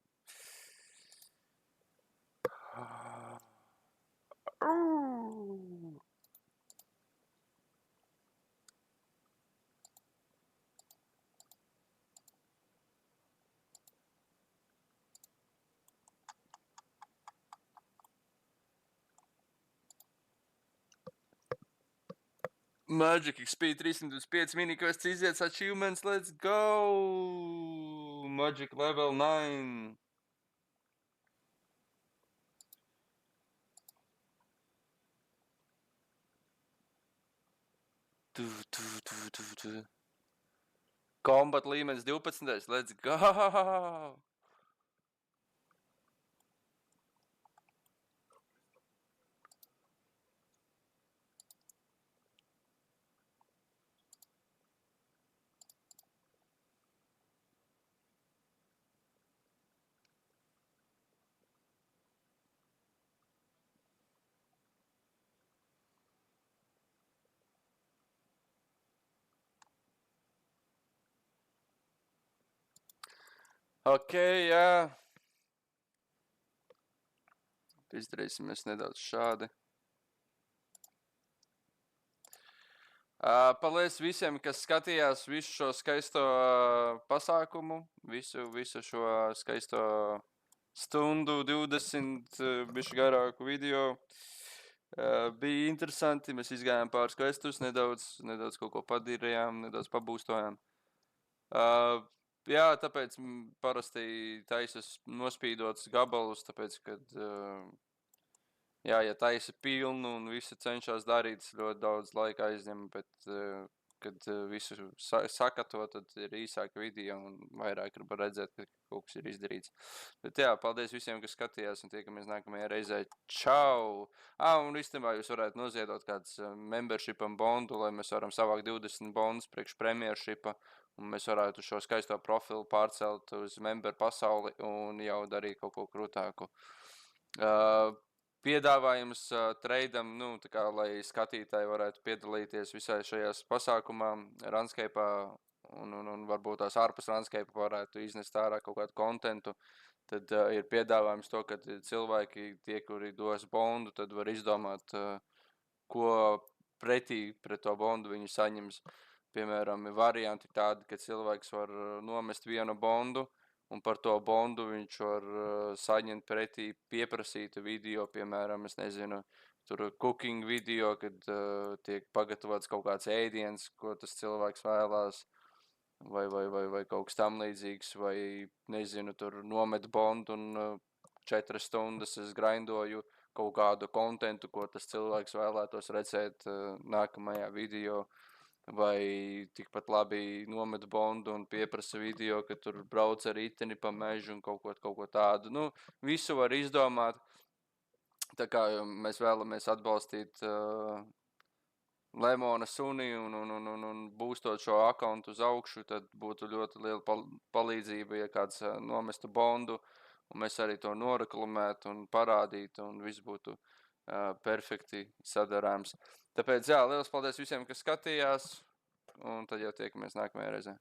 Magic XP 325 mini-quests iziets achievements, let's go! Magic level 9. Combat līmenis 12. Let's go! Ok, jā. Izdarīsim mēs nedaudz šādi. Paldies visiem, kas skatījās visu šo skaisto pasākumu, visu šo skaisto stundu, 20, bišķi garāku video. Bija interesanti, mēs izgājām pāris questus, nedaudz kaut ko padarījām, nedaudz pabūstojām. Jā, tāpēc parasti taisas nospīdots gabalus, tāpēc, kad, jā, ja taisa pilnu un visi cenšas darīt, ļoti daudz laika aizņem, bet, kad visu saka to, tad ir īsāka video un vairāk var redzēt, ka kaut kas ir izdarīts. Bet jā, paldies visiem, kas skatījās un tiekamies nākamajā reizē. Čau! Un īstenībā jūs varētu noziedot kāds membershipam bondu, lai mēs varam savākt 20 bondus priekš premiershipa un mēs varētu šo skaisto profilu pārcelt uz member pasauli un jau darīt kaut ko krūtāku. Piedāvājums treidam, tā kā, lai skatītāji varētu piedalīties visai šajās pasākumā, Runscape'ā un varbūt tās ārpus Runscape'ā varētu iznest ārā kaut kādu kontentu, tad ir piedāvājums to, ka cilvēki, tie, kuri dos bondu, tad var izdomāt, ko pretī pret to bondu viņi saņems. Piemēram, ir varianti tādi, ka cilvēks var nomest vienu bondu, un par to bondu viņš var saņemt pretī pieprasītu video, piemēram, es nezinu, tur cooking video, kad tiek pagatavots kaut kāds ēdiens, ko tas cilvēks vēlās, vai kaut kas tam līdzīgs, vai, nezinu, tur nomet bondu un 4 stundas es grindoju kaut kādu kontentu, ko tas cilvēks vēlētos redzēt nākamajā video, vai tikpat labi nomet bondu un pieprasa video, ka tur brauc ar riteni pa mežu un kaut ko tādu. Nu, visu var izdomāt. Tā kā mēs vēlamies atbalstīt Lemona suni un būstot šo akkauntu uz augšu, tad būtu ļoti liela palīdzība, ja kāds nomestu bondu, un mēs arī to noreklamētu un parādītu, un viss būtu perfekti sadarāms. Tāpēc, jā, liels paldies visiem, kas skatījās, un tad jau tiekamies nākamajā reizē.